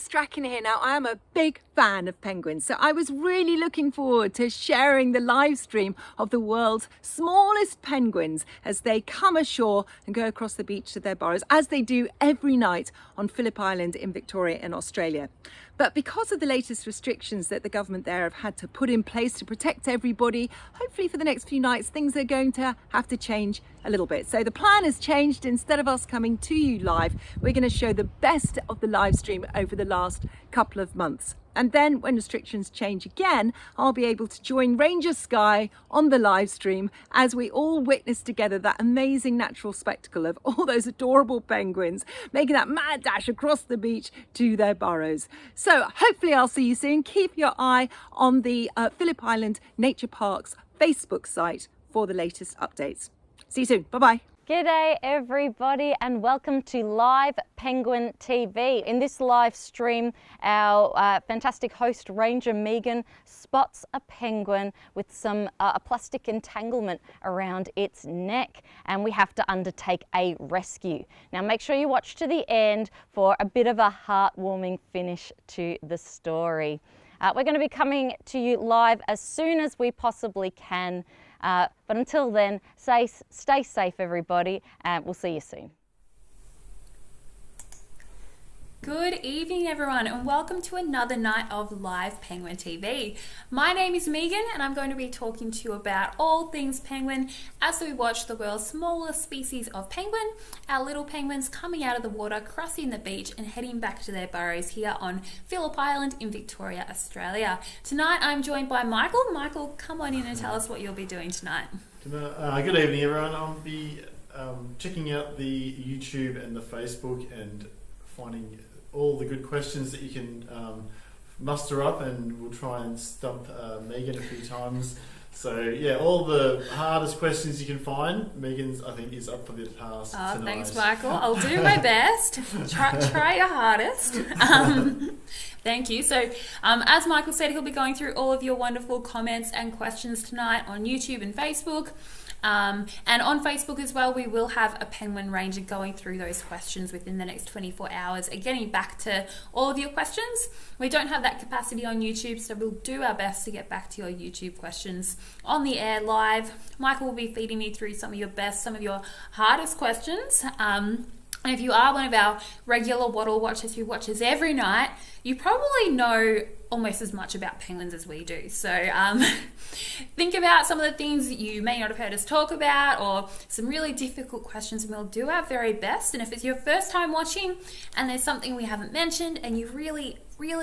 Strachan here. Now, I am a big fan of penguins, so I was really looking forward to sharing the live stream of the world's smallest penguins as they come ashore and go across the beach to their burrows, as they do every night on Phillip Island in Victoria in Australia. But because of the latest restrictions that the government there have had to put in place to protect everybody, hopefully for the next few nights, things are going to have to change a little bit. So the plan has changed. Instead of us coming to you live, we're going to show the best of the live stream over the last couple of months. And then when restrictions change again, I'll be able to join Ranger Sky on the live stream as we all witness together that amazing natural spectacle of all those adorable penguins making that mad dash across the beach to their burrows. So hopefully I'll see you soon. Keep your eye on the Phillip Island Nature Park's Facebook site for the latest updates. See you soon. Bye-bye. G'day everybody and welcome to Live Penguin TV. In this live stream, our fantastic host Ranger Megan spots a penguin with some a plastic entanglement around its neck, and we have to undertake a rescue. Now make sure you watch to the end for a bit of a heartwarming finish to the story. We're going to be coming to you live as soon as we possibly can. But until then, stay safe everybody, and we'll see you soon. Good evening everyone, and welcome to another night of Live Penguin TV. My name is Megan and I'm going to be talking to you about all things penguin as we watch the world's smallest species of penguin, our little penguins coming out of the water, crossing the beach and heading back to their burrows here on Phillip Island in Victoria, Australia. Tonight I'm joined by Michael. Michael, come on in and tell us what you'll be doing tonight. Good evening everyone. I'll be checking out the YouTube and the Facebook and finding all the good questions that you can muster up, and we'll try and stump Megan a few times. So yeah, all the hardest questions you can find, Megan's I think is up for the task tonight. Thanks Michael, I'll do my best. Try your hardest. Thank you. So as Michael said, he'll be going through all of your wonderful comments and questions tonight on YouTube and Facebook. And on Facebook as well, we will have a penguin ranger going through those questions within the next 24 hours and getting back to all of your questions. We don't have that capacity on YouTube, so we'll do our best to get back to your YouTube questions on the air live. Michael will be feeding me through some of your best, some of your hardest questions. And if you are one of our regular Wattle watchers who watches every night, you probably know almost as much about penguins as we do. So think about some of the things that you may not have heard us talk about, or some really difficult questions, and we'll do our very best. And if it's your first time watching and there's something we haven't mentioned and you really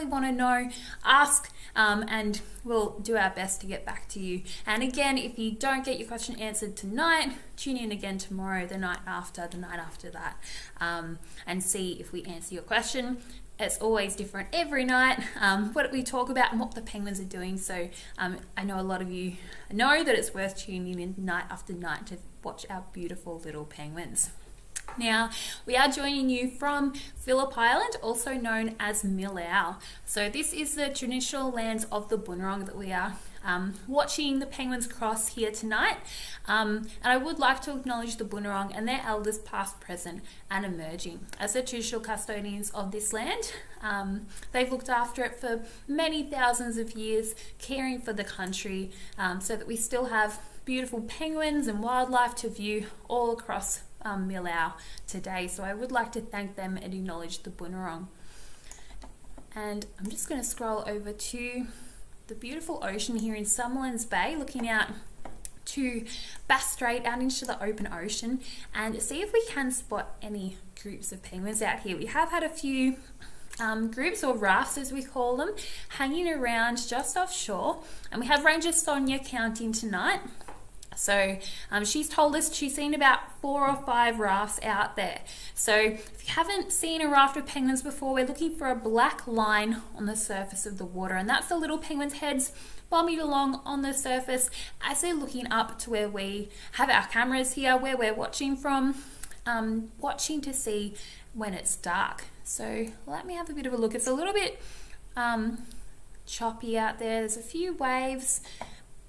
want to know, ask, and we'll do our best to get back to you. And again, if you don't get your question answered tonight, tune in again tomorrow, the night after that, and see if we answer your question. It's always different every night, what we talk about and what the penguins are doing. So I know a lot of you know that it's worth tuning in night after night to watch our beautiful little penguins. Now, we are joining you from Phillip Island, also known as Millau. So this is the traditional lands of the Bunurong that we are watching the penguins cross here tonight. And I would like to acknowledge the Bunurong and their elders past, present and emerging as the traditional custodians of this land. They've looked after it for many thousands of years, caring for the country, so that we still have beautiful penguins and wildlife to view all across Millau today. So I would like to thank them and acknowledge the Bunurong. And I'm just going to scroll over to the beautiful ocean here in Summerlands Bay, looking out to Bass Strait, out into the open ocean, and see if we can spot any groups of penguins out here. We have had a few groups, or rafts as we call them, hanging around just offshore, and we have Ranger Sonia counting tonight. So she's told us she's seen about 4 or 5 rafts out there. So if you haven't seen a raft of penguins before, we're looking for a black line on the surface of the water, and that's the little penguins' heads bobbing along on the surface as they're looking up to where we have our cameras here, where we're watching from, watching to see when it's dark. So let me have a bit of a look. It's a little bit choppy out there. There's a few waves,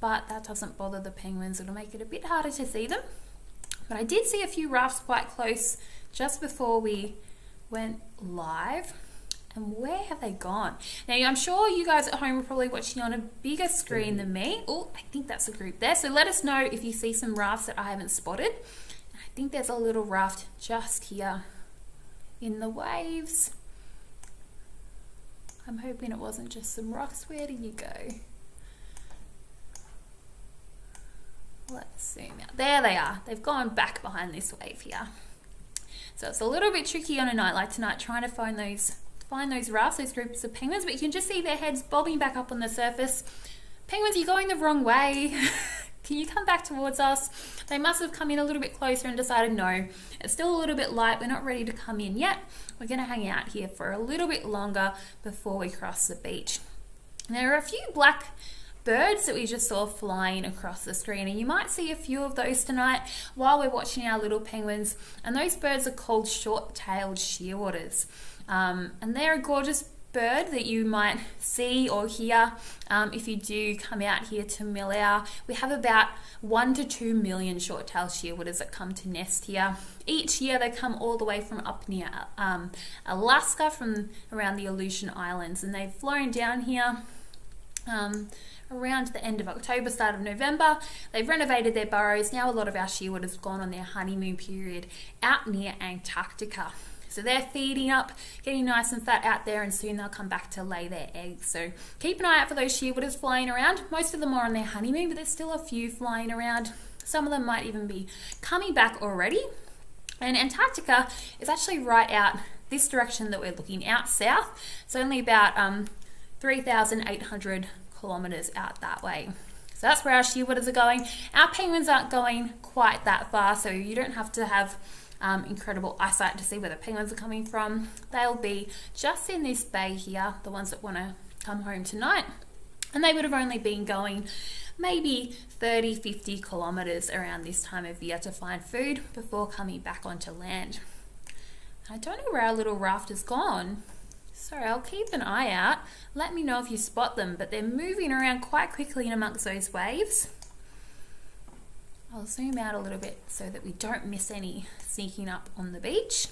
but that doesn't bother the penguins. It'll make it a bit harder to see them. But I did see a few rafts quite close just before we went live, And where have they gone? Now, I'm sure you guys at home are probably watching on a bigger screen than me. Oh, I think that's a group there. So let us know if you see some rafts that I haven't spotted. I think there's a little raft just here in the waves. I'm hoping it wasn't just some rocks. Where did you go? Let's zoom out. There they are. They've gone back behind this wave here. So it's a little bit tricky on a night like tonight trying to find those rafts, those groups of penguins, but you can just see their heads bobbing back up on the surface. Penguins, you're going the wrong way. Can you come back towards us? They must have come in a little bit closer and decided, no, it's still a little bit light. We're not ready to come in yet. We're going to hang out here for a little bit longer before we cross the beach. And there are a few black birds that we just saw flying across the screen, and you might see a few of those tonight while we're watching our little penguins. And those birds are called short-tailed shearwaters. And they're a gorgeous bird that you might see or hear if you do come out here to Millau. We have about 1 to 2 million short-tailed shearwaters that come to nest here. Each year they come all the way from up near Alaska, from around the Aleutian Islands, and they've flown down here around the end of October, start of November. They've renovated their burrows. Now a lot of our shearwaters have gone on their honeymoon period out near Antarctica. So they're feeding up, getting nice and fat out there, and soon they'll come back to lay their eggs. So keep an eye out for those shearwaters flying around. Most of them are on their honeymoon, but there's still a few flying around. Some of them might even be coming back already. And Antarctica is actually right out this direction that we're looking, out south. It's only about 3,800 kilometers out that way. So that's where our shearwaters are going. Our penguins aren't going quite that far, so you don't have to have incredible eyesight to see where the penguins are coming from. They'll be just in this bay here, the ones that want to come home tonight, and they would have only been going maybe 30-50 kilometers around this time of year to find food before coming back onto land. I don't know where our little raft has gone. Sorry, I'll keep an eye out. Let me know if you spot them, but they're moving around quite quickly in amongst those waves. I'll zoom out a little bit so that we don't miss any sneaking up on the beach.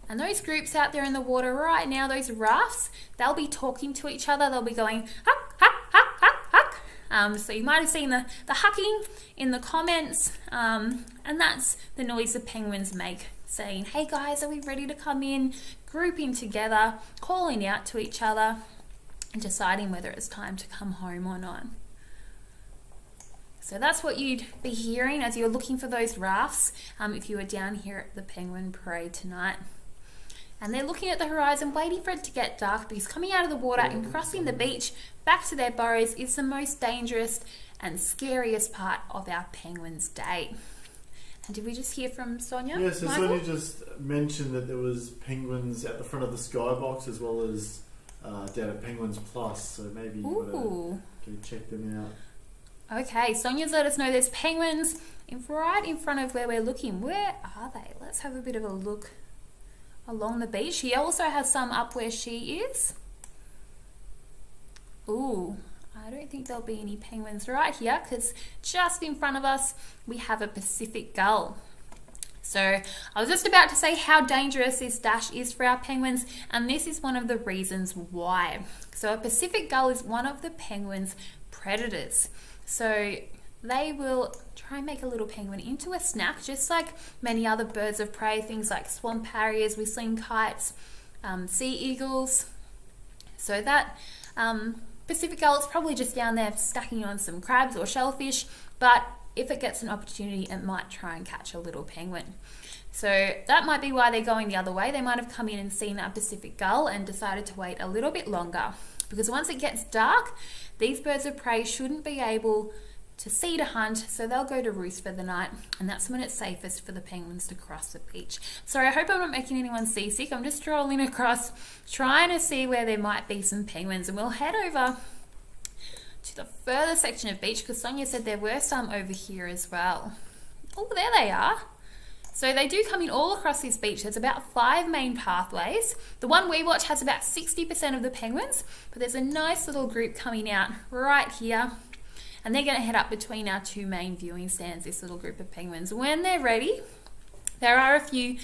And those groups out there in the water right now, those rafts, they'll be talking to each other. They'll be going, huck, huck, huck, huck, huck. So you might have seen the hucking in the comments, and that's the noise the penguins make, saying, hey guys, are we ready to come in? Grouping together, calling out to each other, and deciding whether it's time to come home or not. So that's what you'd be hearing as you're looking for those rafts if you were down here at the Penguin Parade tonight. And they're looking at the horizon, waiting for it to get dark, because coming out of the water and crossing the beach back to their burrows is the most dangerous and scariest part of our penguins' day. And did we just hear from Sonia? Yeah, so Michael? Sonia just mentioned that there was penguins at the front of the skybox, as well as down at Penguins Plus, so maybe you want to check them out. Okay, Sonia's let us know there's penguins right in front of where we're looking. Where are they? Let's have a bit of a look along the beach. She also has some up where she is. Ooh, I don't think there'll be any penguins right here, because just in front of us we have a Pacific gull. So I was just about to say how dangerous this dash is for our penguins, and this is one of the reasons why. So a Pacific gull is one of the penguins' predators. So they will try and make a little penguin into a snack, just like many other birds of prey, things like swamp harriers, whistling kites, sea eagles. So that Pacific gull is probably just down there stacking on some crabs or shellfish, but if it gets an opportunity, it might try and catch a little penguin. So that might be why they're going the other way. They might have come in and seen that Pacific gull and decided to wait a little bit longer, because once it gets dark, these birds of prey shouldn't be able to see to hunt, so they'll go to roost for the night, and that's when it's safest for the penguins to cross the beach. Sorry, I hope I'm not making anyone seasick. I'm just strolling across, trying to see where there might be some penguins, and we'll head over to the further section of beach, because Sonia said there were some over here as well. Oh, there they are. So they do come in all across this beach. There's about 5 main pathways. The one we watch has about 60% of the penguins, but there's a nice little group coming out right here, and they're going to head up between our 2 main viewing stands, this little group of penguins. When they're ready, there are a few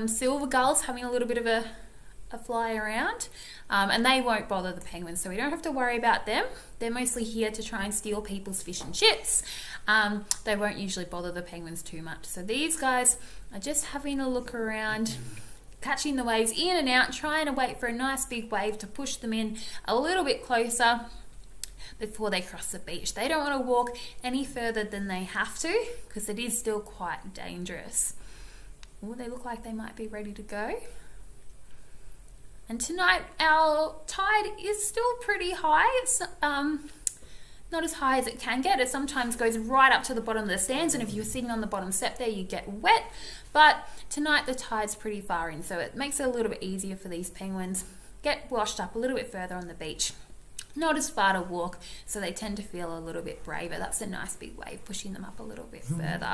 silver gulls having a little bit of a fly around, and they won't bother the penguins, so we don't have to worry about them. They're mostly here to try and steal people's fish and chips. They won't usually bother the penguins too much. So these guys are just having a look around, catching the waves in and out, trying to wait for a nice big wave to push them in a little bit closer before they cross the beach. They don't want to walk any further than they have to because it is still quite dangerous. Oh, they look like they might be ready to go. And tonight our tide is still pretty high. It's not as high as it can get. It sometimes goes right up to the bottom of the sands, and if you're sitting on the bottom step there, you get wet. But tonight the tide's pretty far in, so it makes it a little bit easier for these penguins. Get washed up a little bit further on the beach. Not as far to walk, so they tend to feel a little bit braver. That's a nice big wave pushing them up a little bit further.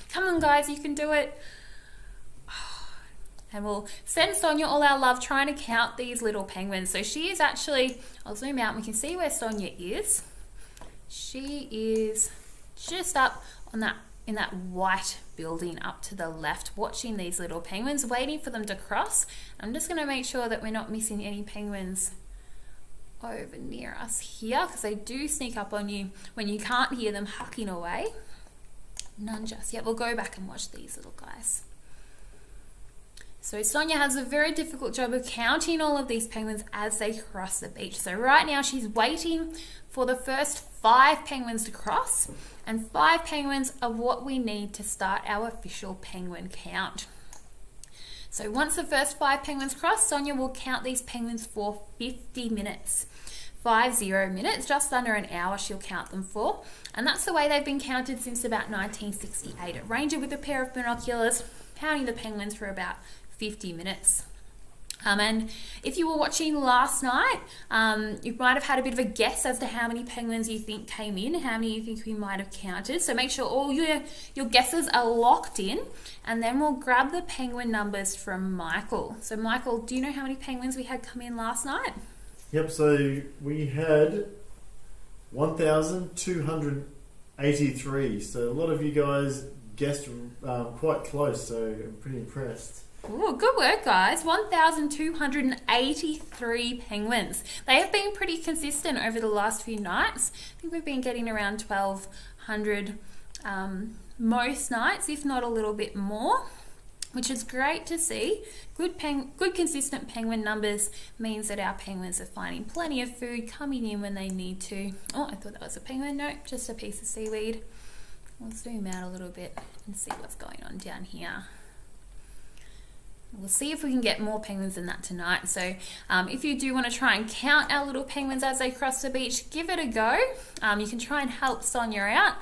Come on guys, you can do it. And we'll send Sonia all our love trying to count these little penguins. So she is actually, I'll zoom out and we can see where Sonia is. She is just up on that, in that white building up to the left, watching these little penguins, waiting for them to cross. I'm just going to make sure that we're not missing any penguins over near us here, because they do sneak up on you when you can't hear them hucking away. None just yet. We'll go back and watch these little guys. So Sonia has a very difficult job of counting all of these penguins as they cross the beach. So right now she's waiting for the first 5 penguins to cross, and 5 penguins are what we need to start our official penguin count. So once the first 5 penguins cross, Sonia will count these penguins for 50 minutes. 50 minutes, just under an hour she'll count them for. And that's the way they've been counted since about 1968. A ranger with a pair of binoculars counting the penguins for about 50 minutes. And if you were watching last night, you might have had a bit of a guess as to how many penguins you think came in, how many you think we might have counted. So make sure all your guesses are locked in, and then we'll grab the penguin numbers from Michael. So Michael, do you know how many penguins we had come in last night? Yep, so we had 1,283. So a lot of you guys guessed quite close, so I'm pretty impressed. Ooh, good work, guys. 1,283 penguins. They have been pretty consistent over the last few nights. I think we've been getting around 1,200 most nights, if not a little bit more, which is great to see. Good consistent penguin numbers means that our penguins are finding plenty of food, coming in when they need to. Oh, I thought that was a penguin. No, just a piece of seaweed. We'll zoom out a little bit and see what's going on down here. We'll see if we can get more penguins than that tonight. So if you do want to try and count our little penguins as they cross the beach, give it a go. You can try and help Sonia out.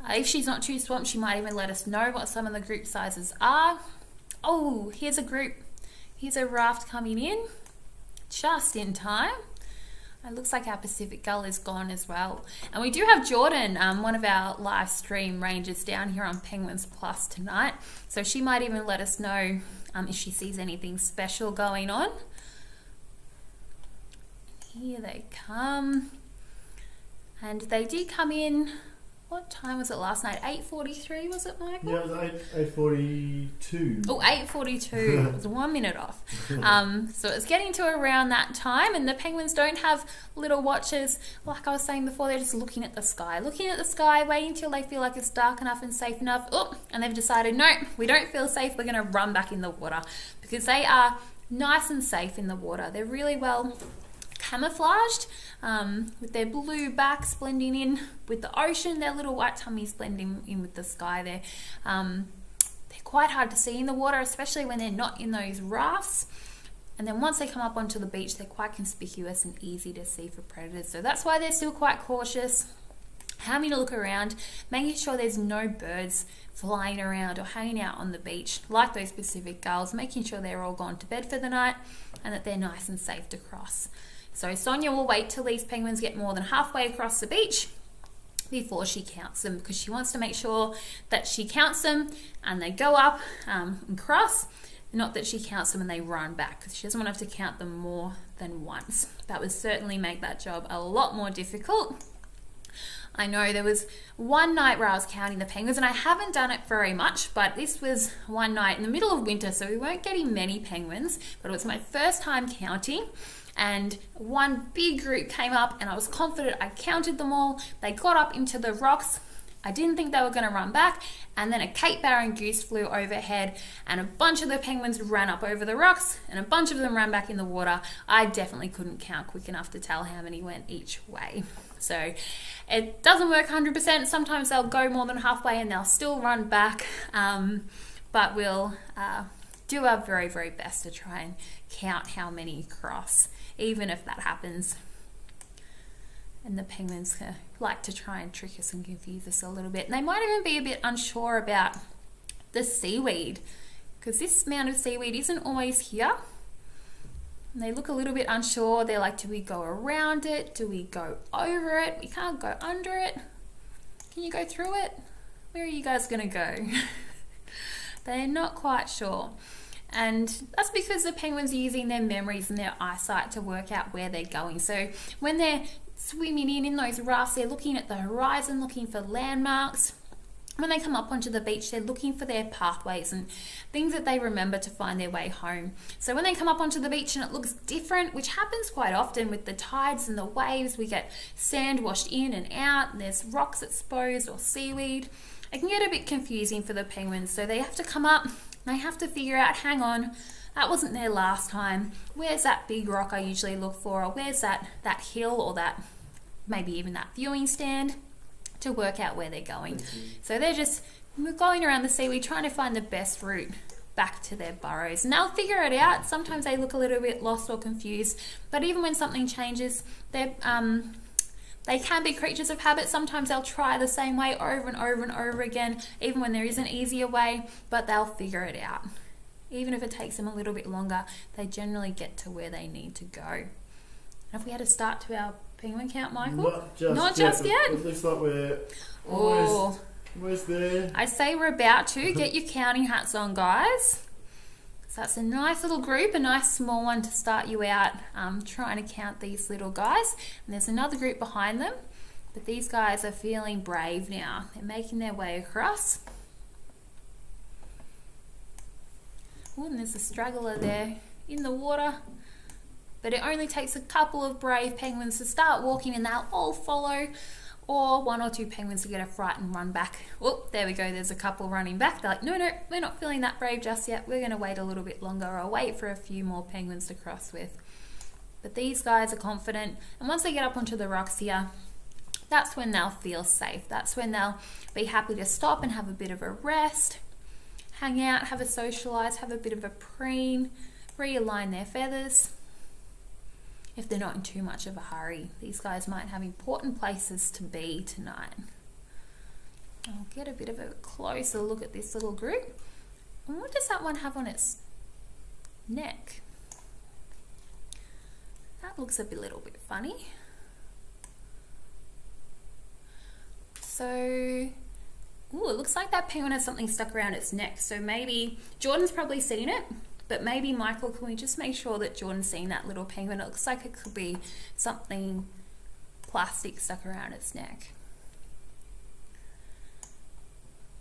If she's not too swamped, she might even let us know what some of the group sizes are. Oh, here's a group. Here's a raft coming in just in time. It looks like our Pacific gull is gone as well. And we do have Jordan, one of our live stream rangers, down here on Penguins Plus tonight. So she might even let us know if she sees anything special going on. Here they come. And they did come in, what time was it last night? 8:43 was it, Michael? Yeah, it was 8:42. Oh, 8:42. It was 1 minute off. So it's getting to around that time, and the penguins don't have little watches. Like I was saying before, they're just looking at the sky, waiting till they feel like it's dark enough and safe enough. Oh, and they've decided, no, we don't feel safe. We're going to run back in the water, because they are nice and safe in the water. They're really well camouflaged, with their blue backs blending in with the ocean, their little white tummies blending in with the sky there. They're quite hard to see in the water, especially when they're not in those rafts. And then once they come up onto the beach, they're quite conspicuous and easy to see for predators. So that's why they're still quite cautious, having a look around, making sure there's no birds flying around or hanging out on the beach like those Pacific gulls, making sure they're all gone to bed for the night and that they're nice and safe to cross. So Sonia will wait till these penguins get more than halfway across the beach before she counts them, because she wants to make sure that she counts them and they go up and cross, not that she counts them and they run back, because she doesn't want to have to count them more than once. That would certainly make that job a lot more difficult. I know there was one night where I was counting the penguins, and I haven't done it very much, but this was one night in the middle of winter, so we weren't getting many penguins, but it was my first time counting, and one big group came up, and I was confident I counted them all. They got up into the rocks. I didn't think they were going to run back, and then a Cape Barren goose flew overhead, and a bunch of the penguins ran up over the rocks, and a bunch of them ran back in the water. I definitely couldn't count quick enough to tell how many went each way. So it doesn't work 100%. Sometimes they'll go more than halfway and they'll still run back, but we'll do our very, very best to try and count how many cross, even if that happens. And the penguins like to try and trick us and confuse us a little bit. And they might even be a bit unsure about the seaweed, because this amount of seaweed isn't always here. And they look a little bit unsure. They're like, do we go around it? Do we go over it? We can't go under it. Can you go through it? Where are you guys going to go? They're not quite sure. And that's because the penguins are using their memories and their eyesight to work out where they're going. So when they're swimming in those rafts, they're looking at the horizon, looking for landmarks. When they come up onto the beach, they're looking for their pathways and things that they remember to find their way home. So when they come up onto the beach and it looks different, which happens quite often with the tides and the waves, we get sand washed in and out, and there's rocks exposed or seaweed. It can get a bit confusing for the penguins. So they have to come up, they have to figure out, hang on, that wasn't there last time. Where's that big rock I usually look for? Or where's that hill, or that maybe even that viewing stand, to work out where they're going. So they're just going around the seaweed trying to find the best route back to their burrows. And they'll figure it out. Sometimes they look a little bit lost or confused, but even when something changes, they can be creatures of habit. Sometimes they'll try the same way over and over and over again, even when there is an easier way, but they'll figure it out. Even if it takes them a little bit longer, they generally get to where they need to go. Have we had a start to our penguin count, Michael? Not just yet. It looks like we're almost there. I say we're about to. Get your counting hats on, guys. So that's a nice little group, a nice small one to start you out trying to count these little guys. And there's another group behind them, but these guys are feeling brave now. They're making their way across. Oh, and there's a straggler there in the water. But it only takes a couple of brave penguins to start walking and they'll all follow, or one or two penguins to get a fright and run back. Oh, there we go, there's a couple running back. They're like, no, we're not feeling that brave just yet. We're going to wait a little bit longer, or wait for a few more penguins to cross with. But these guys are confident, and once they get up onto the rocks here, that's when they'll feel safe. That's when they'll be happy to stop and have a bit of a rest, hang out, have a socialise, have a bit of a preen, realign their feathers. If they're not in too much of a hurry. These guys might have important places to be tonight. I'll get a bit of a closer look at this little group. And what does that one have on its neck? That looks a little bit funny. So, ooh, it looks like that penguin has something stuck around its neck. So maybe, Jordan's probably seen it. But maybe, Michael, can we just make sure that Jordan's seen that little penguin? It looks like it could be something plastic stuck around its neck,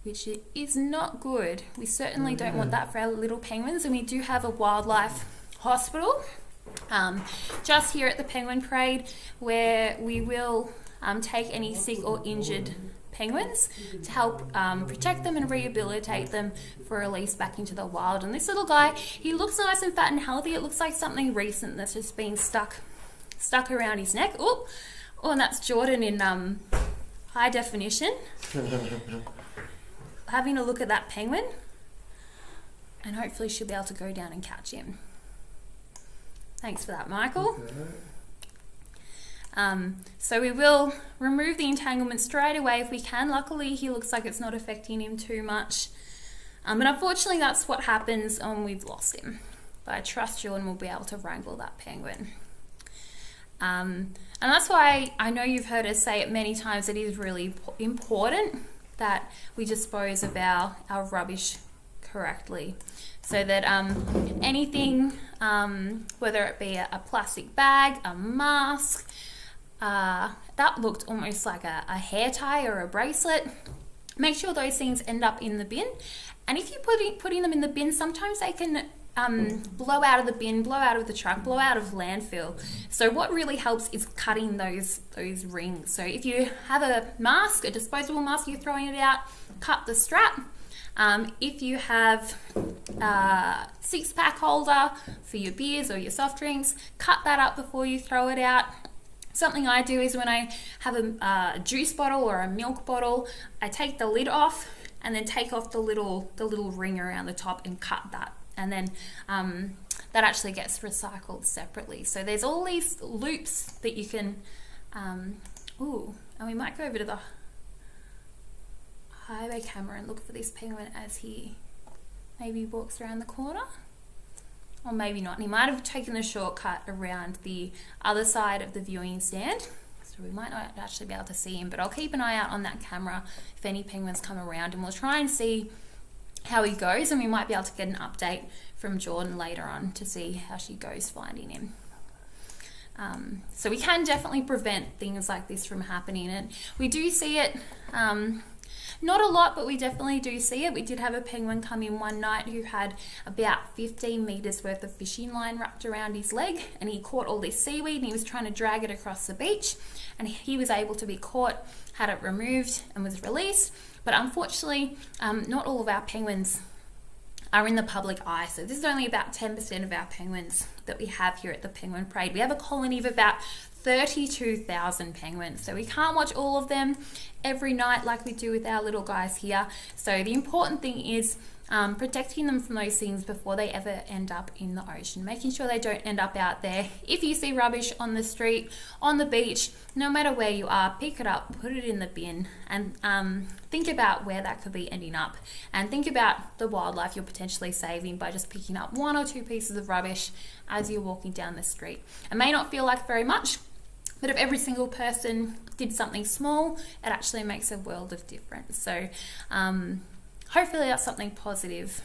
which is not good. We certainly don't want that for our little penguins. And we do have a wildlife hospital just here at the Penguin Parade, where we will take any sick or injured penguins to help protect them and rehabilitate them for release back into the wild. And this little guy, he looks nice and fat and healthy. It looks like something recent that's just been stuck around his neck. Oh, and that's Jordan in high definition. Having a look at that penguin, and hopefully she'll be able to go down and catch him. Thanks for that, Michael. Okay. So we will remove the entanglement straight away if we can. Luckily, he looks like it's not affecting him too much. But unfortunately, that's what happens when we've lost him. But I trust Jordan will be able to wrangle that penguin. And that's why I know you've heard us say it many times, it is really important that we dispose of our rubbish correctly. So that anything, whether it be a plastic bag, a mask, that looked almost like a hair tie or a bracelet. Make sure those things end up in the bin. And if you're putting them in the bin, sometimes they can blow out of the bin, blow out of the truck, blow out of landfill. So what really helps is cutting those rings. So if you have a mask, a disposable mask, you're throwing it out, cut the strap. If you have a 6-pack holder for your beers or your soft drinks, cut that up before you throw it out. Something I do is when I have a juice bottle or a milk bottle, I take the lid off and then take off the little ring around the top and cut that. And then that actually gets recycled separately. So there's all these loops that you can, and we might go over to the highway camera and look for this penguin as he maybe walks around the corner. Or maybe not. He might have taken the shortcut around the other side of the viewing stand. So we might not actually be able to see him, but I'll keep an eye out on that camera if any penguins come around, and we'll try and see how he goes, and we might be able to get an update from Jordan later on to see how she goes finding him. So we can definitely prevent things like this from happening, and we do see it, not a lot, but we definitely do see it. We did have a penguin come in one night who had about 15 meters worth of fishing line wrapped around his leg, and he caught all this seaweed and he was trying to drag it across the beach, and he was able to be caught, had it removed and was released. But unfortunately, not all of our penguins are in the public eye. So this is only about 10% of our penguins that we have here at the Penguin Parade. We have a colony of about 32,000 penguins. So we can't watch all of them every night like we do with our little guys here. So the important thing is protecting them from those things before they ever end up in the ocean, making sure they don't end up out there. If you see rubbish on the street, on the beach, no matter where you are, pick it up, put it in the bin, and think about where that could be ending up, and think about the wildlife you're potentially saving by just picking up 1 or 2 pieces of rubbish as you're walking down the street. It may not feel like very much, but if every single person did something small, it actually makes a world of difference. So hopefully that's something positive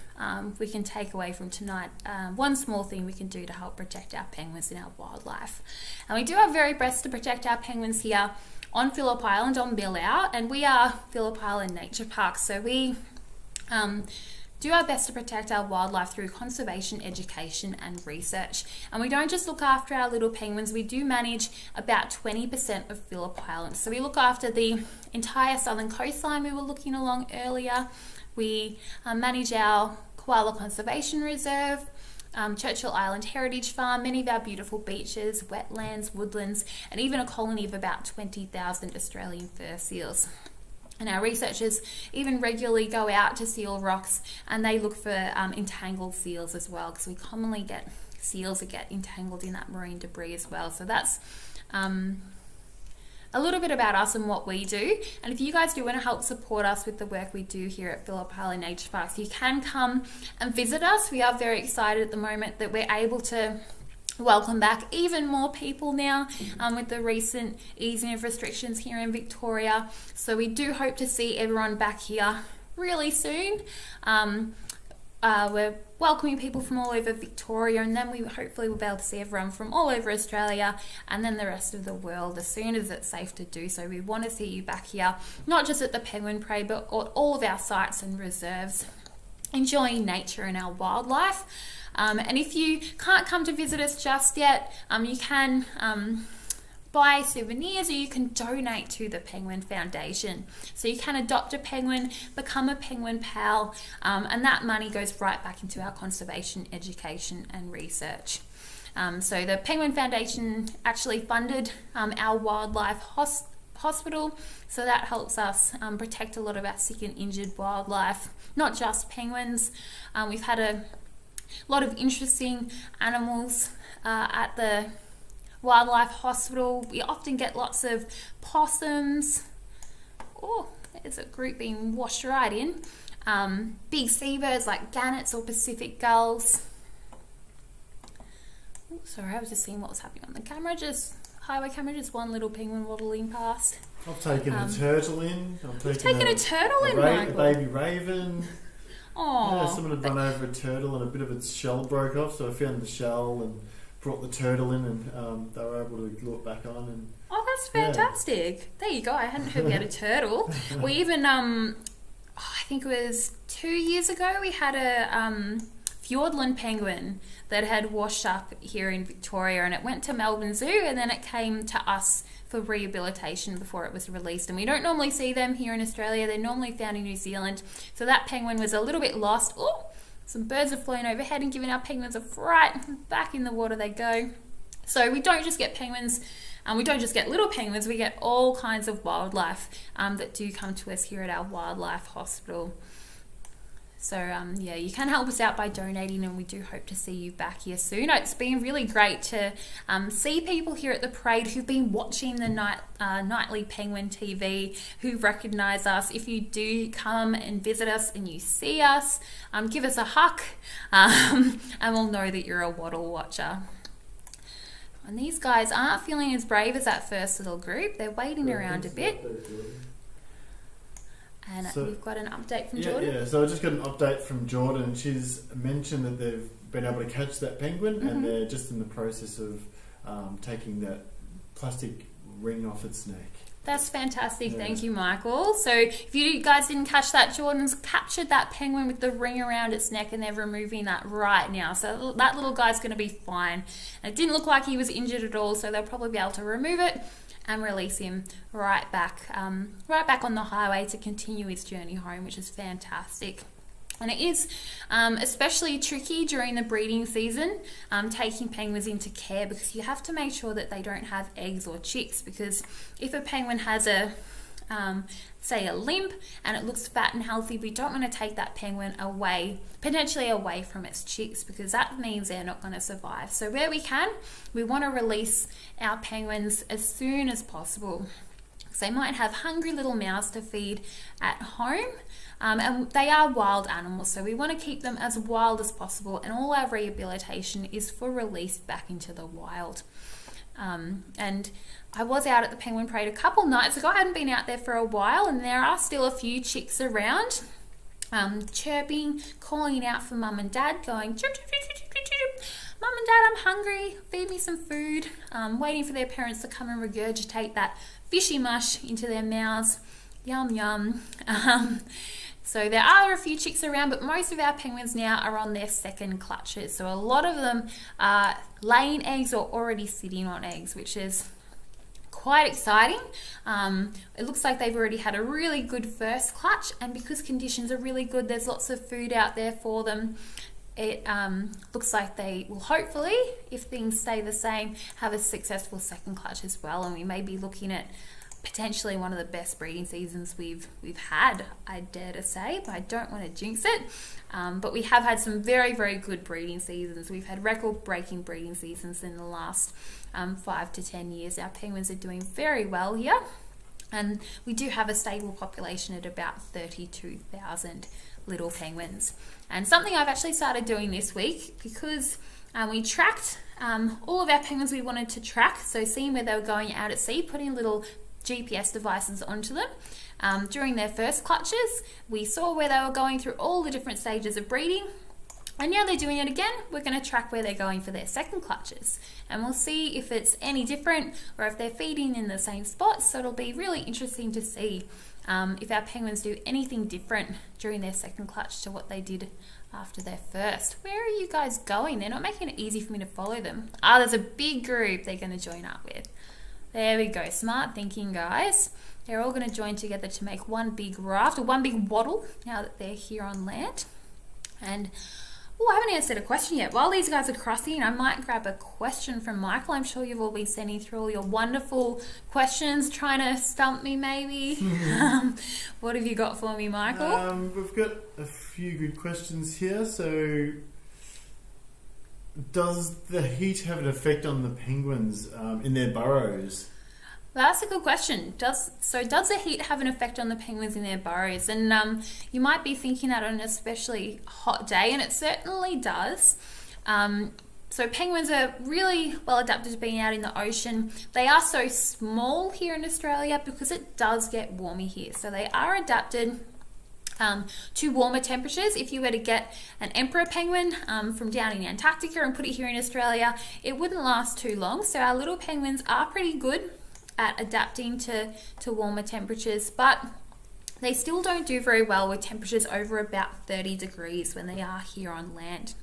we can take away from tonight. One small thing we can do to help protect our penguins and our wildlife. And we do our very best to protect our penguins here on Phillip Island, on Billow, and we are Phillip Island Nature Park. So we do our best to protect our wildlife through conservation, education and research. And we don't just look after our little penguins, we do manage about 20% of Phillip Island. So we look after the entire southern coastline we were looking along earlier. We manage our Koala Conservation Reserve, Churchill Island Heritage Farm, many of our beautiful beaches, wetlands, woodlands, and even a colony of about 20,000 Australian fur seals. And our researchers even regularly go out to seal rocks and they look for entangled seals as well, because we commonly get seals that get entangled in that marine debris as well. So that's a little bit about us and what we do. And if you guys do want to help support us with the work we do here at Phillip Island Nature Parks, you can come and visit us. We are very excited at the moment that we're able to welcome back even more people now with the recent easing of restrictions here in Victoria. So we do hope to see everyone back here really soon. We're welcoming people from all over Victoria, and then we hopefully will be able to see everyone from all over Australia and then the rest of the world as soon as it's safe to do so. We want to see you back here, not just at the Penguin Parade, but at all of our sites and reserves, enjoying nature and our wildlife. And if you can't come to visit us just yet, you can buy souvenirs, or you can donate to the Penguin Foundation. So you can adopt a penguin, become a penguin pal, and that money goes right back into our conservation, education and research. So the Penguin Foundation actually funded our wildlife hospital, so that helps us protect a lot of our sick and injured wildlife, not just penguins. We've had a lot of interesting animals at the wildlife hospital. We often get lots of possums. Oh, there's a group being washed right in. Big seabirds like gannets or Pacific gulls. Oh, sorry, I was just seeing what was happening on the camera. Highway camera, just one little penguin waddling past. I've taken a turtle in. You've taken a turtle in, Michael? A baby raven. Oh, yeah, someone had run over a turtle and a bit of its shell broke off, so I found the shell and brought the turtle in, and they were able to glue it back on. And oh, that's fantastic. There you go. I hadn't heard we had a turtle. We even, I think it was 2 years ago, we had a Fiordland penguin that had washed up here in Victoria, and it went to Melbourne Zoo, and then it came to us for rehabilitation before it was released. And we don't normally see them here in Australia. They're normally found in New Zealand. So that penguin was a little bit lost. Oh, some birds have flown overhead and given our penguins a fright. Back in the water they go. So we don't just get penguins, we don't just get little penguins, we get all kinds of wildlife that do come to us here at our wildlife hospital. So yeah, you can help us out by donating, and we do hope to see you back here soon. It's been really great to see people here at the parade who've been watching the nightly Penguin TV, who recognise us. If you do come and visit us and you see us, give us a hug, and we'll know that you're a wattle watcher. And these guys aren't feeling as brave as that first little group. They're waiting around a bit. And so, we've got an update from Jordan. Yeah, so I just got an update from Jordan. She's mentioned that they've been able to catch that penguin, and they're just in the process of taking that plastic ring off its neck. That's fantastic. Thank you, Michael. So if you guys didn't catch that, Jordan's captured that penguin with the ring around its neck, and they're removing that right now. So that little guy's going to be fine. And it didn't look like he was injured at all, so they'll probably be able to remove it and release him right back on the highway to continue his journey home, which is fantastic. And it is especially tricky during the breeding season, taking penguins into care, because you have to make sure that they don't have eggs or chicks, because if a penguin has say a limp and it looks fat and healthy, we don't want to take that penguin potentially away from its chicks, because that means they're not going to survive. So where we can, we want to release our penguins as soon as possible. So they might have hungry little mouths to feed at home, and they are wild animals, so we want to keep them as wild as possible, and all our rehabilitation is for release back into the wild. And I was out at the Penguin Parade a couple nights ago. I hadn't been out there for a while, and there are still a few chicks around, chirping, calling out for mum and dad, going, chirp, chirp, chirp, chirp, chirp, chirp. Mum and dad, I'm hungry, feed me some food, waiting for their parents to come and regurgitate that fishy mush into their mouths. Yum, yum. So there are a few chicks around, but most of our penguins now are on their second clutches. So a lot of them are laying eggs or already sitting on eggs, which is quite exciting. It looks like they've already had a really good first clutch, and because conditions are really good, there's lots of food out there for them. It looks like they will hopefully, if things stay the same, have a successful second clutch as well, and we may be looking at potentially one of the best breeding seasons we've had, I dare to say, but I don't want to jinx it. But we have had some very, very good breeding seasons. We've had record-breaking breeding seasons in the last 5 to 10 years. Our penguins are doing very well here, and we do have a stable population at about 32,000 little penguins. And something I've actually started doing this week, because we tracked all of our penguins we wanted to track, so seeing where they were going out at sea, putting little GPS devices onto them. During their first clutches, we saw where they were going through all the different stages of breeding, and now they're doing it again. We're going to track where they're going for their second clutches, and we'll see if it's any different or if they're feeding in the same spots. So it'll be really interesting to see if our penguins do anything different during their second clutch to what they did after their first. Where are you guys going? They're not making it easy for me to follow them. There's a big group they're going to join up with. There we go. Smart thinking, guys. They're all going to join together to make one big raft, or one big waddle, now that they're here on land. And I haven't answered a question yet. While these guys are crossing, I might grab a question from Michael. I'm sure you've all been sending through all your wonderful questions, trying to stump me maybe. What have you got for me, Michael? We've got a few good questions here. So, does the heat have an effect on the penguins in their burrows? That's a good question. Does the heat have an effect on the penguins in their burrows? And you might be thinking that on an especially hot day, and it certainly does. So penguins are really well adapted to being out in the ocean. They are so small here in Australia because it does get warmer here. So they are adapted to warmer temperatures. If you were to get an emperor penguin from down in Antarctica and put it here in Australia, it wouldn't last too long. So our little penguins are pretty good at adapting to warmer temperatures, but they still don't do very well with temperatures over about 30 degrees when they are here on land.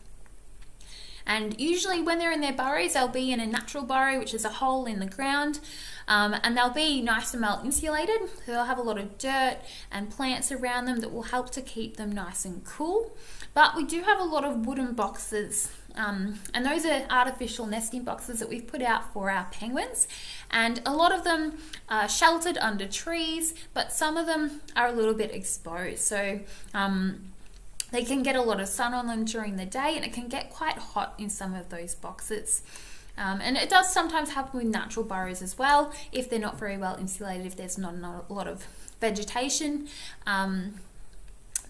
And usually when they're in their burrows, they'll be in a natural burrow, which is a hole in the ground, and they'll be nice and well insulated. So they'll have a lot of dirt and plants around them that will help to keep them nice and cool. But we do have a lot of wooden boxes, and those are artificial nesting boxes that we've put out for our penguins. And a lot of them are sheltered under trees, but some of them are a little bit exposed. So they can get a lot of sun on them during the day, and it can get quite hot in some of those boxes. And it does sometimes happen with natural burrows as well, if they're not very well insulated, if there's not a lot of vegetation.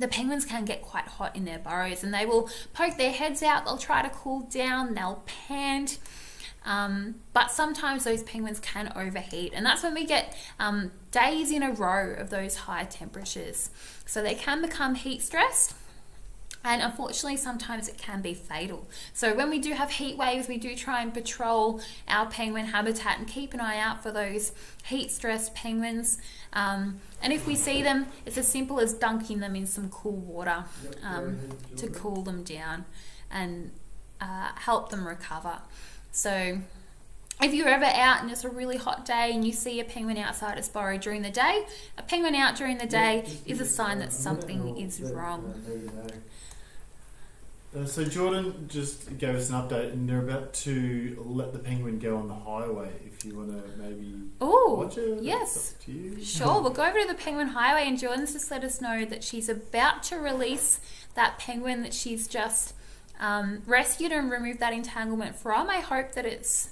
The penguins can get quite hot in their burrows, and they will poke their heads out, they'll try to cool down, they'll pant. But sometimes those penguins can overheat, and that's when we get days in a row of those high temperatures. So they can become heat stressed, and unfortunately sometimes it can be fatal. So when we do have heat waves, we do try and patrol our penguin habitat and keep an eye out for those heat stressed penguins. And if we see them, it's as simple as dunking them in some cool water to cool them down and help them recover. So if you're ever out and it's a really hot day and you see a penguin outside its burrow during the day, a penguin out during the day is a sign that something is wrong. So Jordan just gave us an update, and they're about to let the penguin go on the highway. If you want to maybe watch it, yes, it's up to you. Sure. We'll go over to the penguin highway, and Jordan's just let us know that she's about to release that penguin that she's just rescued and removed that entanglement from. I hope that it's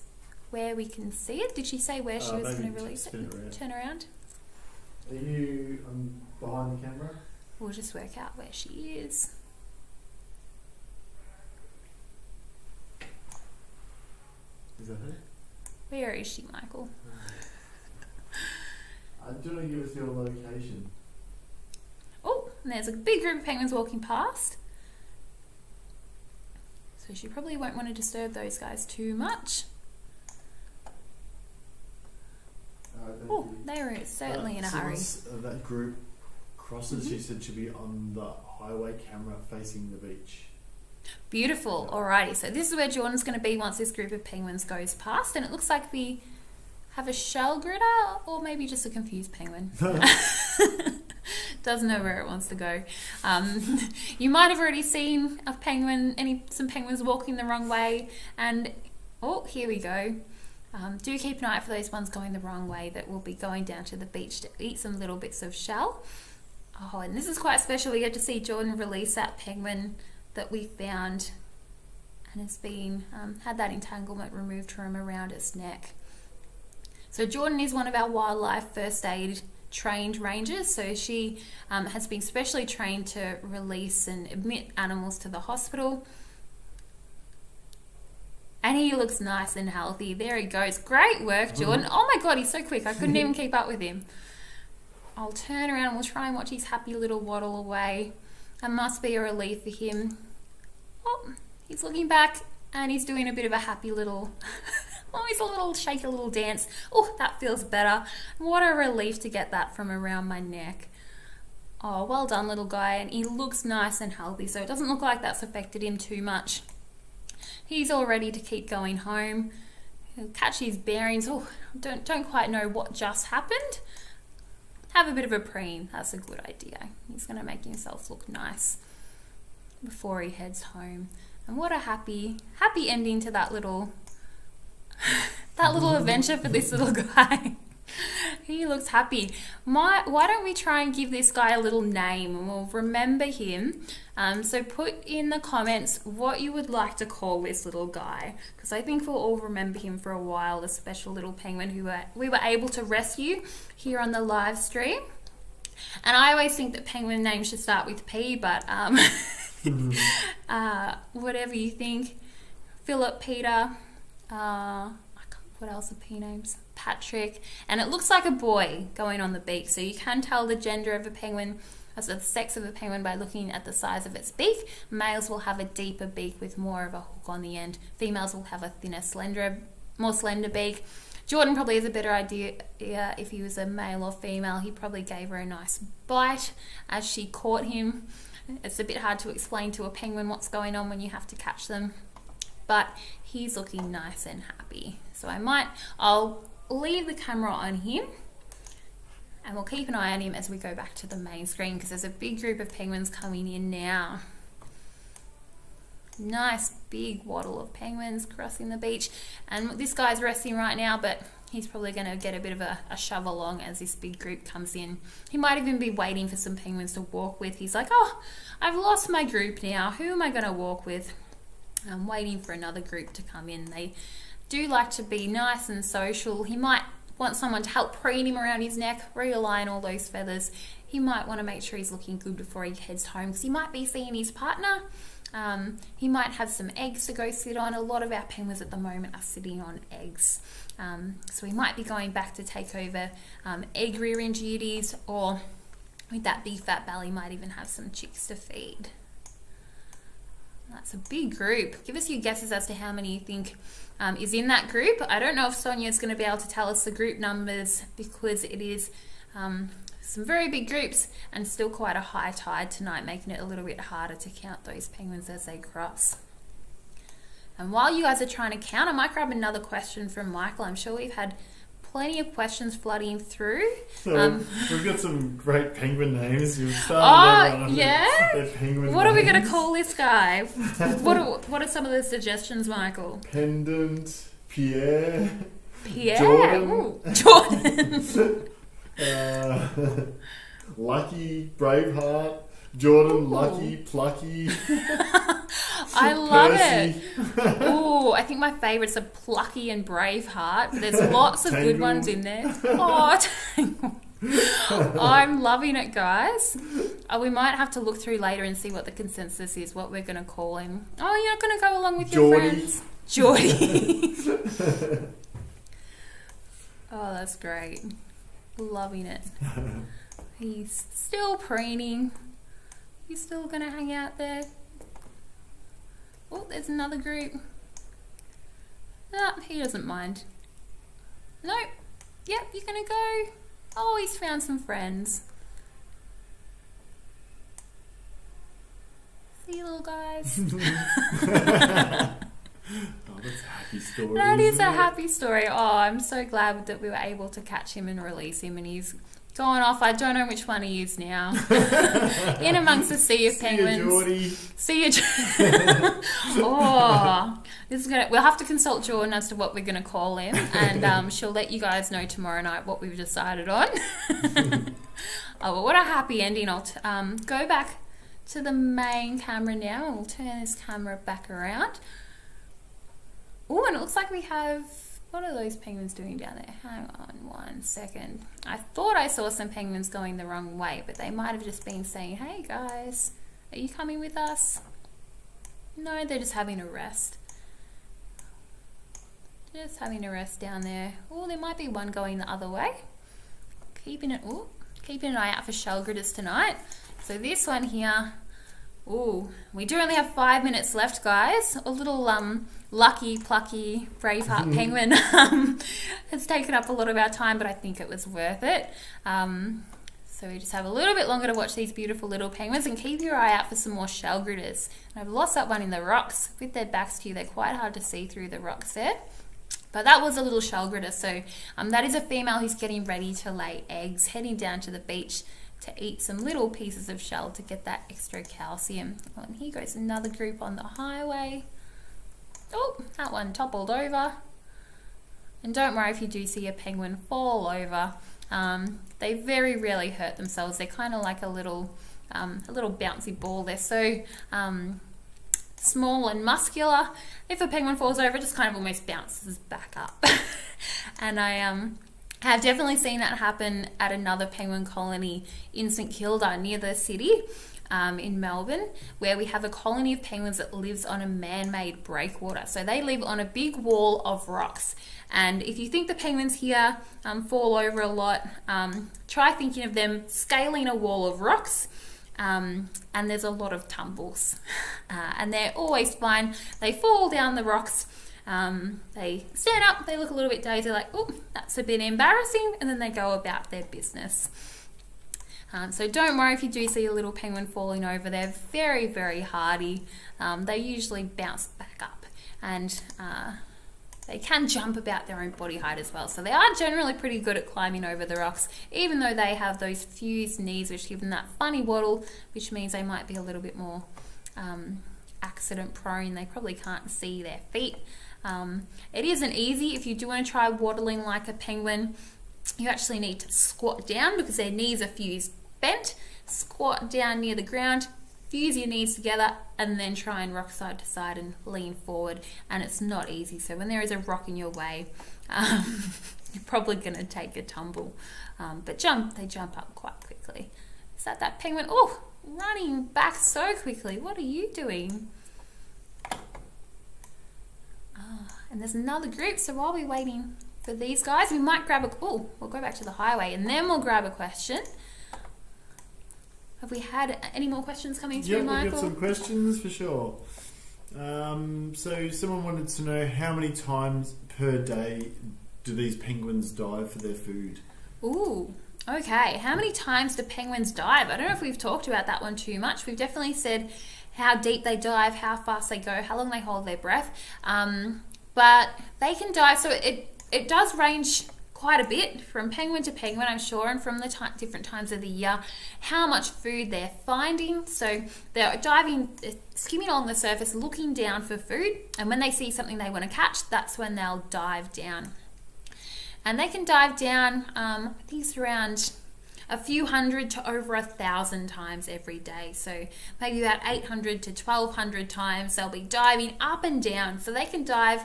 where we can see it. Did she say where she was going to release it? Turn around. Are you behind the camera? We'll just work out where she is. Is that her? Where is she, Michael? Do you want to give us your location? Oh, and there's a big group of penguins walking past. So she probably won't want to disturb those guys too much. Oh, they were certainly in a hurry. Once that group crosses, she said she'll be on the highway camera facing the beach. Beautiful. Alrighty, so this is where Jordan's going to be once this group of penguins goes past, and it looks like we have a shell gritter, or maybe just a confused penguin. Doesn't know where it wants to go. You might have already seen a penguin, some penguins walking the wrong way, and oh, here we go. Do keep an eye out for those ones going the wrong way that will be going down to the beach to eat some little bits of shell. Oh, and this is quite special. We get to see Jordan release that penguin that we found, and has been had that entanglement removed from around its neck. So Jordan is one of our wildlife first aid trained rangers, so she has been specially trained to release and admit animals to the hospital. And he looks nice and healthy. There he goes. Great work, Jordan. Oh my God, he's so quick. I couldn't even keep up with him. I'll turn around and we'll try and watch his happy little waddle away. It must be a relief for him. Oh, he's looking back and he's doing a bit of a happy little, he's a little shake, a little dance. Oh, that feels better. What a relief to get that from around my neck. Oh, well done, little guy. And he looks nice and healthy, so it doesn't look like that's affected him too much. He's all ready to keep going home. He'll catch his bearings. Oh, don't quite know what just happened. Have a bit of a preen. That's a good idea. He's going to make himself look nice before he heads home. And what a happy ending to that little adventure for this little guy. He looks happy. Why don't we try and give this guy a little name, and we'll remember him. So put in the comments what you would like to call this little guy, because I think we'll all remember him for a while, the special little penguin who we were able to rescue here on the live stream. And I always think that penguin names should start with P, but whatever you think. Phillip, Peter, what else are P names? Patrick. And it looks like a boy going on the beak, so you can tell the gender of a penguin, as the sex of a penguin, by looking at the size of its beak. Males will have a deeper beak with more of a hook on the end. Females will have a thinner, more slender beak. Jordan probably has a better idea if he was a male or female. He probably gave her a nice bite as she caught him. It's a bit hard to explain to a penguin what's going on when you have to catch them, but he's looking nice and happy. So I'll leave the camera on him, and we'll keep an eye on him as we go back to the main screen, because there's a big group of penguins coming in now. Nice big waddle of penguins crossing the beach, and this guy's resting right now, but he's probably going to get a bit of a shove along as this big group comes in. He might even be waiting for some penguins to walk with. He's like, oh, I've lost my group now. Who am I going to walk with? I'm waiting for another group to come in. They do like to be nice and social. He might want someone to help preen him around his neck, realign all those feathers. He might want to make sure he's looking good before he heads home, because he might be seeing his partner. He might have some eggs to go sit on. A lot of our penguins at the moment are sitting on eggs. So he might be going back to take over egg rearing duties, or with that big fat belly might even have some chicks to feed. That's a big group. Give us your guesses as to how many you think is in that group. I don't know if Sonia's going to be able to tell us the group numbers, because it is some very big groups and still quite a high tide tonight, making it a little bit harder to count those penguins as they cross. And while you guys are trying to count, I might grab another question from Michael. I'm sure we've had plenty of questions flooding through. So we've got some great penguin names. You've Oh, yeah? Their penguin What are we names. going to call this guy? What are some of the suggestions, Michael? Pendant, Pierre, Pierre? Jordan. Ooh, Jordan. Lucky, Braveheart, Jordan, Ooh. Lucky, Plucky. I love Percy. it. Ooh, I think my favourites are Plucky and Braveheart, but there's lots of good Tangled. ones in there. Oh, Tangled. I'm loving it, guys. We might have to look through later and see what the consensus is, what we're going to call him. Oh, you're not going to go along with your Geordie. friends? Geordie. Oh, that's great. Loving it. He's still preening. He's still going to hang out there. Oh, there's another group. No, he doesn't mind. Nope. Yep, you're going to go. Oh, he's found some friends. See you, little guys. Oh, that's a happy story. That is isn't a it? happy story. Oh, I'm so glad that we were able to catch him and release him, and he's gone off. I don't know which one he is now. In amongst the sea of penguins. See you, Geordie. See you. Oh, this is gonna. We'll have to consult Jordan as to what we're gonna call him, and she'll let you guys know tomorrow night what we've decided on. Oh, well, what a happy ending! I'll go back to the main camera now, and we'll turn this camera back around. Oh, and it looks like we have. What are those penguins doing down there? Hang on 1 second. I thought I saw some penguins going the wrong way, but they might have just been saying, hey guys, are you coming with us? No, they're just having a rest. Just having a rest down there. Oh, there might be one going the other way. Keeping an eye out for shell gritters tonight. So this one here, ooh, we do only have 5 minutes left, guys. A little lucky, plucky, Braveheart penguin has taken up a lot of our time, but I think it was worth it. So we just have a little bit longer to watch these beautiful little penguins, and keep your eye out for some more shell gritters. And I've lost that one in the rocks. With their backs to you, they're quite hard to see through the rocks there. But that was a little shell gritter. So that is a female who's getting ready to lay eggs, heading down to the beach to eat some little pieces of shell to get that extra calcium. Oh, and here goes another group on the highway. Oh, that one toppled over. And don't worry if you do see a penguin fall over. They very rarely hurt themselves. They're kind of like a little bouncy ball. They're so small and muscular. If a penguin falls over, it just kind of almost bounces back up. And I have definitely seen that happen at another penguin colony in St Kilda near the city. In Melbourne, where we have a colony of penguins that lives on a man-made breakwater. So they live on a big wall of rocks. And if you think the penguins here fall over a lot, try thinking of them scaling a wall of rocks. And there's a lot of tumbles. And they're always fine. They fall down the rocks They stand up, they look a little bit dazed, they're like, oh, that's a bit embarrassing, and then they go about their business. So don't worry if you do see a little penguin falling over. They're very, very hardy. They usually bounce back up, and they can jump about their own body height as well. So they are generally pretty good at climbing over the rocks, even though they have those fused knees, which give them that funny waddle, which means they might be a little bit more accident prone. They probably can't see their feet. It isn't easy. If you do want to try waddling like a penguin, you actually need to squat down because their knees are fused bent. Squat down near the ground, fuse your knees together, and then try and rock side to side and lean forward. And it's not easy. So when there is a rock in your way, you're probably going to take a tumble. But they jump up quite quickly. Is that penguin? Oh, running back so quickly. What are you doing? And there's another group. So while we're waiting for these guys, we might grab we'll go back to the highway and then we'll grab a question. Have we had any more questions coming through, Michael? We've got some questions for sure. So someone wanted to know how many times per day do these penguins dive for their food? Ooh, okay. How many times do penguins dive? I don't know if we've talked about that one too much. We've definitely said how deep they dive, how fast they go, how long they hold their breath. But they can dive, so it does range quite a bit from penguin to penguin, I'm sure, and from the different times of the year, how much food they're finding. So they're diving, skimming along the surface, looking down for food, and when they see something they want to catch, that's when they'll dive down. And they can dive down, I think it's around a few hundred to over 1,000 times every day. So maybe about 800 to 1,200 times they'll be diving up and down. So they can dive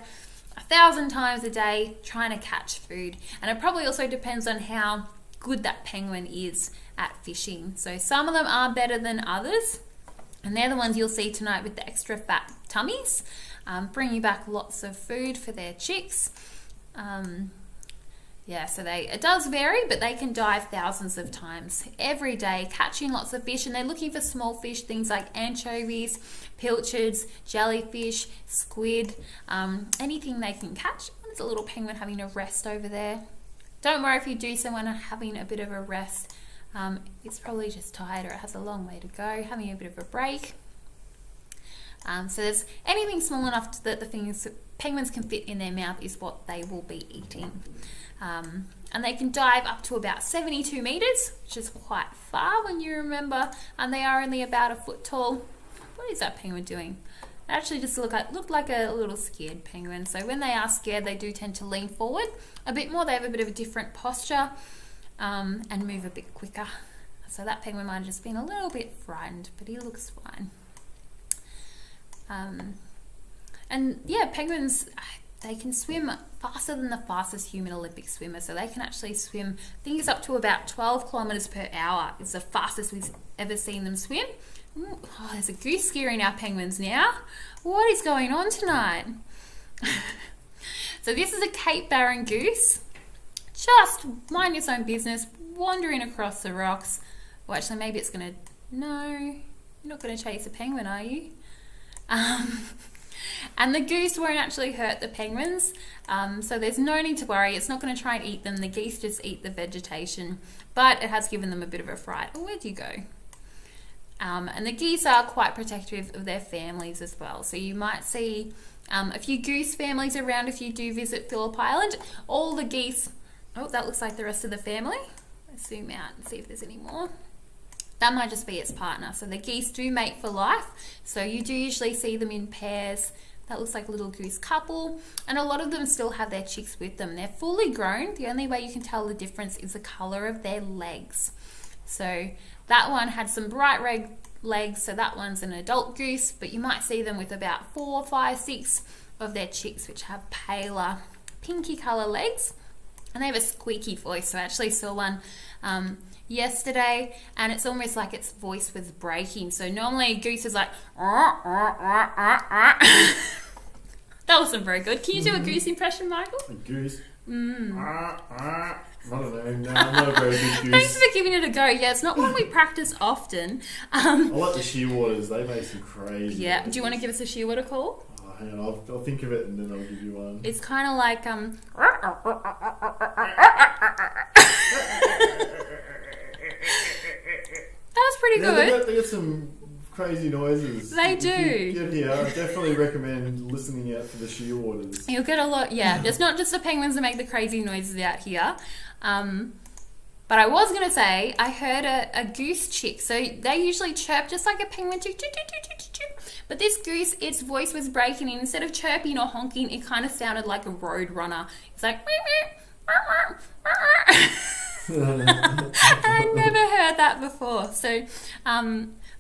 1,000 times a day trying to catch food. And it probably also depends on how good that penguin is at fishing. So some of them are better than others, and they're the ones you'll see tonight with the extra fat tummies, bringing back lots of food for their chicks. So it does vary, but they can dive thousands of times every day, catching lots of fish, and they're looking for small fish, things like anchovies, pilchards, jellyfish, squid, anything they can catch. There's a little penguin having a rest over there. Don't worry if you do see one having a bit of a rest. It's probably just tired, or it has a long way to go, having a bit of a break. So there's anything small enough that the penguins can fit in their mouth is what they will be eating. And they can dive up to about 72 meters, which is quite far when you remember, and they are only about a foot tall. What is that penguin doing? It actually just looked like a little scared penguin. So when they are scared, they do tend to lean forward a bit more. They have a bit of a different posture and move a bit quicker. So that penguin might have just been a little bit frightened, but he looks fine. Penguins, they can swim faster than the fastest human Olympic swimmer. So they can actually swim, I think it's up to about 12 kilometers per hour is the fastest we've ever seen them swim. Oh, there's a goose scaring our penguins now. What is going on tonight? So this is a Cape Barren goose. Just mind its own business, wandering across the rocks. Well, actually, maybe it's going to... No, you're not going to chase a penguin, are you? And the goose won't actually hurt the penguins, so there's no need to worry. It's not going to try and eat them. The geese just eat the vegetation, but it has given them a bit of a fright. Oh, where'd you go? And the geese are quite protective of their families as well. So you might see a few goose families around if you do visit Phillip Island. All the geese... Oh, that looks like the rest of the family. Let's zoom out and see if there's any more. That might just be its partner. So the geese do mate for life. So you do usually see them in pairs. That looks like a little goose couple. And a lot of them still have their chicks with them. They're fully grown. The only way you can tell the difference is the colour of their legs. So that one had some bright red legs. So that one's an adult goose. But you might see them with about 4, 5, 6 of their chicks, which have paler pinky colour legs. And they have a squeaky voice. So I actually saw one yesterday, and it's almost like its voice was breaking. So normally a goose is like, that wasn't very good. Can you do a goose impression, Michael? A goose? I don't know. No, I'm not a very good goose. Thanks for giving it a go. Yeah, it's not one we practice often. I like the shearwaters. They make some crazy. Yeah. Do you want to give us a shearwater call? Oh, hang on, I'll think of it and then I'll give you one. It's kind of like that was pretty good. They got some crazy noises. They If do. you get here, I definitely recommend listening out for the shearwaters. You'll get a lot, yeah. It's not just the penguins that make the crazy noises out here. But I was going to say, I heard a goose chick. So they usually chirp just like a penguin chick. But this goose, its voice was breaking. And instead of chirping or honking, it kind of sounded like a road runner. It's like... and I'd never heard that before. So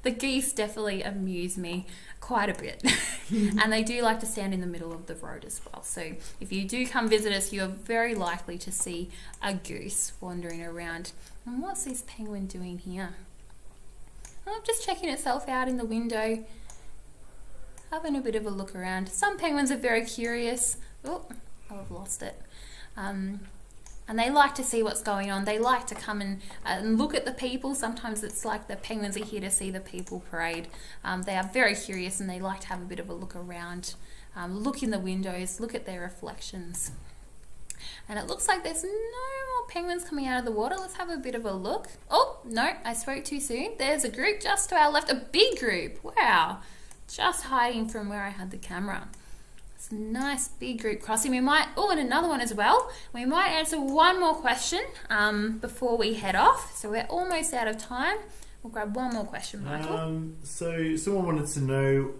the geese definitely amuse me quite a bit. And they do like to stand in the middle of the road as well. So if you do come visit us, you're very likely to see a goose wandering around. And what's this penguin doing here? Oh, just checking itself out in the window, having a bit of a look around. Some penguins are very curious. Oh, I've lost it. And they like to see what's going on. They like to come and look at the people. Sometimes it's like the penguins are here to see the people parade. They are very curious and they like to have a bit of a look around, look in the windows, look at their reflections. And it looks like there's no more penguins coming out of the water. Let's have a bit of a look. Oh, no, I spoke too soon. There's a group just to our left, a big group. Wow, just hiding from where I had the camera. It's a nice big group crossing. We might, and another one as well. We might answer one more question before we head off. So we're almost out of time. We'll grab one more question, Michael. So someone wanted to know,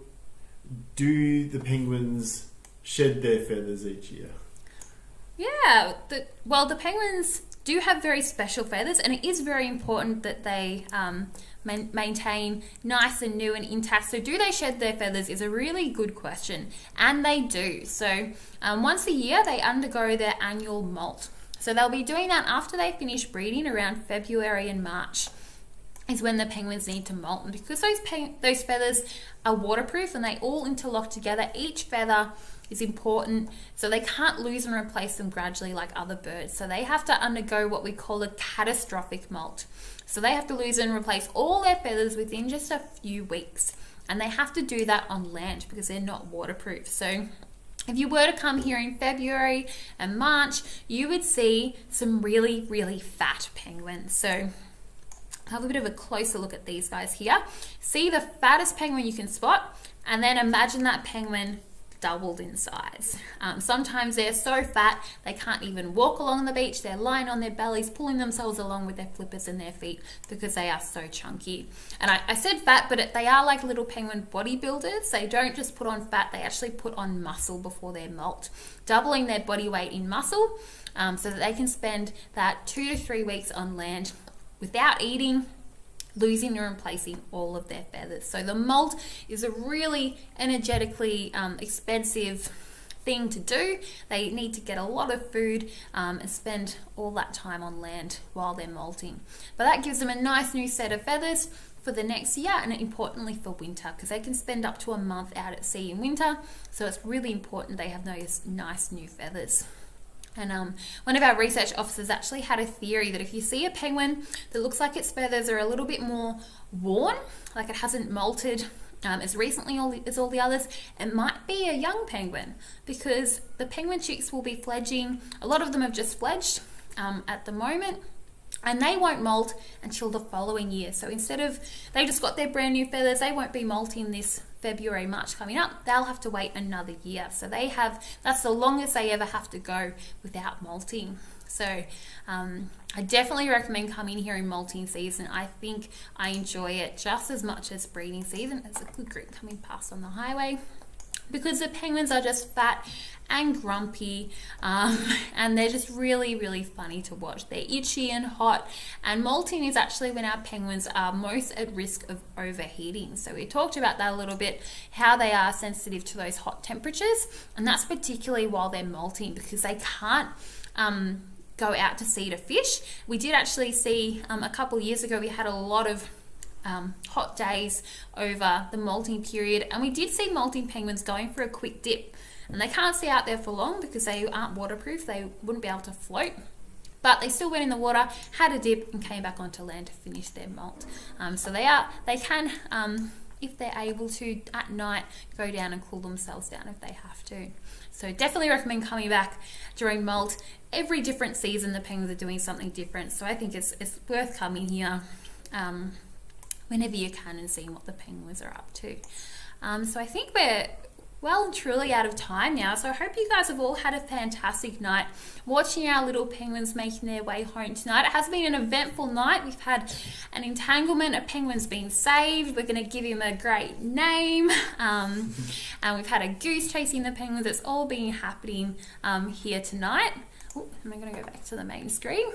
do the penguins shed their feathers each year? Yeah, the penguins do have very special feathers, and it is very important that they maintain nice and new and intact. So do they shed their feathers is a really good question, and they do. So once a year they undergo their annual molt. So they'll be doing that after they finish breeding around February and March is when the penguins need to molt. And because those feathers are waterproof and they all interlock together, each feather is important, so they can't lose and replace them gradually like other birds. So they have to undergo what we call a catastrophic molt. So they have to lose and replace all their feathers within just a few weeks. And they have to do that on land because they're not waterproof. So if you were to come here in February and March, you would see some really, really fat penguins. So have a bit of a closer look at these guys here. See the fattest penguin you can spot, and then imagine that penguin doubled in size. Sometimes they're so fat they can't even walk along the beach. They're lying on their bellies, pulling themselves along with their flippers in their feet because they are so chunky. And I said fat, but they are like little penguin bodybuilders. They don't just put on fat, they actually put on muscle before their molt, doubling their body weight in muscle so that they can spend that 2 to 3 weeks on land without eating, losing and replacing all of their feathers. So the molt is a really energetically expensive thing to do. They need to get a lot of food and spend all that time on land while they're molting. But that gives them a nice new set of feathers for the next year, and importantly for winter, because they can spend up to a month out at sea in winter. So it's really important they have those nice new feathers. And one of our research officers actually had a theory that if you see a penguin that looks like its feathers are a little bit more worn, like it hasn't molted as recently as all the others, it might be a young penguin, because the penguin chicks will be fledging. A lot of them have just fledged at the moment, and they won't molt until the following year. So instead of, they just got their brand new feathers, they won't be molting this February, March coming up. They'll have to wait another year. So that's the longest they ever have to go without molting. So I definitely recommend coming here in molting season. I think I enjoy it just as much as breeding season. It's a good group coming past on the highway, because the penguins are just fat and grumpy, and they're just really, really funny to watch. They're itchy and hot, and molting is actually when our penguins are most at risk of overheating. So we talked about that a little bit, how they are sensitive to those hot temperatures, and that's particularly while they're molting, because they can't go out to sea to fish. We did actually see a couple of years ago, we had a lot of hot days over the molting period, and we did see molting penguins going for a quick dip, and they can't stay out there for long because they aren't waterproof. They wouldn't be able to float, but they still went in the water, had a dip, and came back onto land to finish their molt. So they can if they're able to, at night, go down and cool themselves down if they have to. So definitely recommend coming back during molt. Every different season, the penguins are doing something different. So I think it's worth coming here whenever you can and seeing what the penguins are up to. So I think we're well and truly out of time now. So I hope you guys have all had a fantastic night watching our little penguins making their way home tonight. It has been an eventful night. We've had an entanglement, a penguin's been saved. We're going to give him a great name. And we've had a goose chasing the penguins. It's all been happening here tonight. Oh, am I going to go back to the main screen?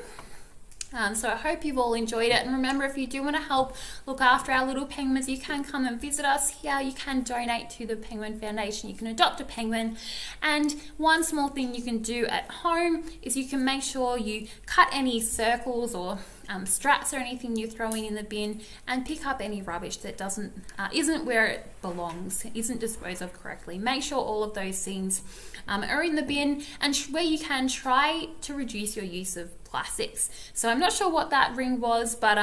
So I hope you've all enjoyed it, and remember, if you do want to help look after our little penguins, you can come and visit us here. You can donate to the Penguin Foundation, you can adopt a penguin, and one small thing you can do at home is you can make sure you cut any circles or straps or anything you're throwing in the bin, and pick up any rubbish that isn't where it belongs, isn't disposed of correctly. Make sure all of those things are in the bin, and where you can, try to reduce your use of plastics. So I'm not sure what that ring was, but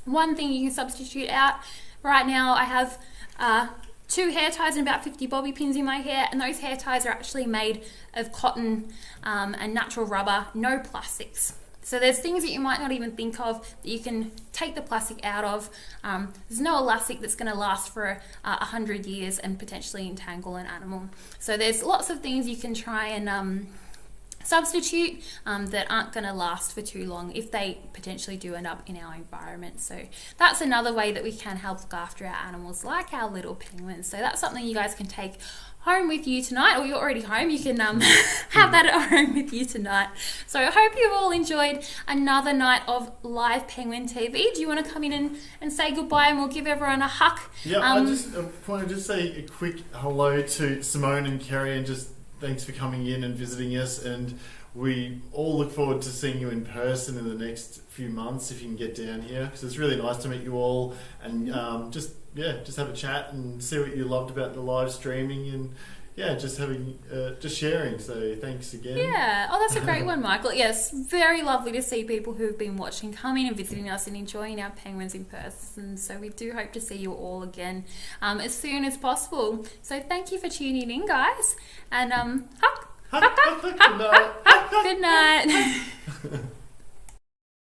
one thing you can substitute out. Right now I have 2 hair ties and about 50 bobby pins in my hair, and those hair ties are actually made of cotton and natural rubber, no plastics. So there's things that you might not even think of that you can take the plastic out of. There's no elastic that's going to last for 100 years and potentially entangle an animal. So there's lots of things you can try and substitute that aren't going to last for too long if they potentially do end up in our environment. So that's another way that we can help look after our animals, like our little penguins. So that's something you guys can take home with you tonight, or you're already home, you can have that at home with you tonight. So I hope you've all enjoyed another night of live Penguin TV. Do you want to come in and say goodbye, and we'll give everyone a hug? Yeah, I want to just say a quick hello to Simone and Kerry, and just thanks for coming in and visiting us, and we all look forward to seeing you in person in the next few months if you can get down here, because it's really nice to meet you all and just have a chat and see what you loved about the live streaming, and just sharing. So thanks again. Yeah. Oh, that's a great one, Michael. Yes, very lovely to see people who've been watching coming and visiting us and enjoying our penguins in person. So we do hope to see you all again as soon as possible. So thank you for tuning in, guys. And good night.